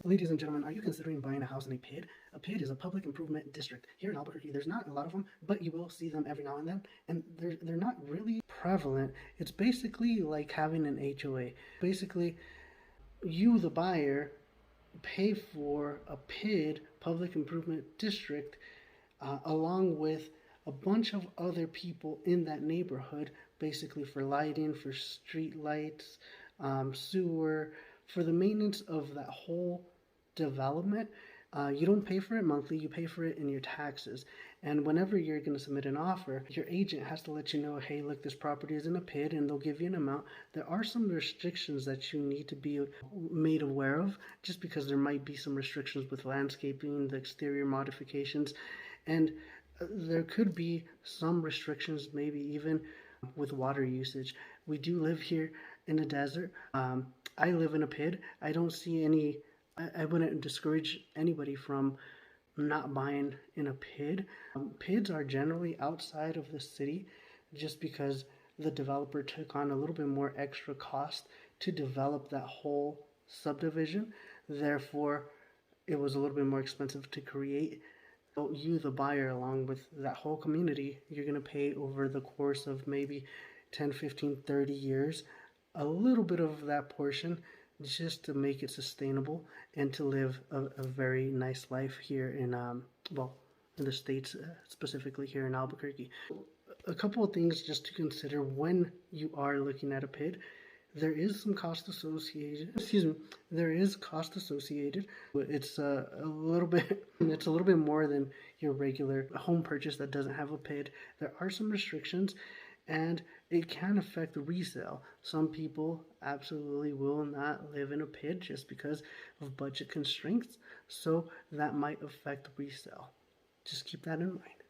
Ladies and gentlemen, are you considering buying a house in a PID? A PID is a public improvement district. Here in Albuquerque, there's not a lot of them, but you will see them every now and then, and they're not really prevalent. It's basically like having an HOA. Basically, you, the buyer, pay for a PID, public improvement district, along with a bunch of other people in that neighborhood, basically for lighting, for street lights, sewer, for the maintenance of that whole development. You don't pay for it monthly, you pay for it in your taxes. And whenever you're going to submit an offer, your agent has to let you know, hey, look, this property is in a PID, and they'll give you an amount. There are some restrictions that you need to be made aware of, just because there might be some restrictions with landscaping, the exterior modifications, and there could be some restrictions, maybe even with water usage. We do live here in a desert. I live in a PID. I don't see any, I wouldn't discourage anybody from not buying in a PID. PIDs are generally outside of the city just because the developer took on a little bit more extra cost to develop that whole subdivision. Therefore, it was a little bit more expensive to create. So you, the buyer, along with that whole community, you're going to pay over the course of maybe 10, 15, 30 years, a little bit of that portion just to make it sustainable and to live a very nice life here in, in the States, specifically here in Albuquerque. A couple of things just to consider when you are looking at a PID. There is some cost associated. There is cost associated. It's a little bit more than your regular home purchase that doesn't have a PID. There are some restrictions, and it can affect resale. Some people absolutely will not live in a PID just because of budget constraints, so that might affect resale. Just keep that in mind.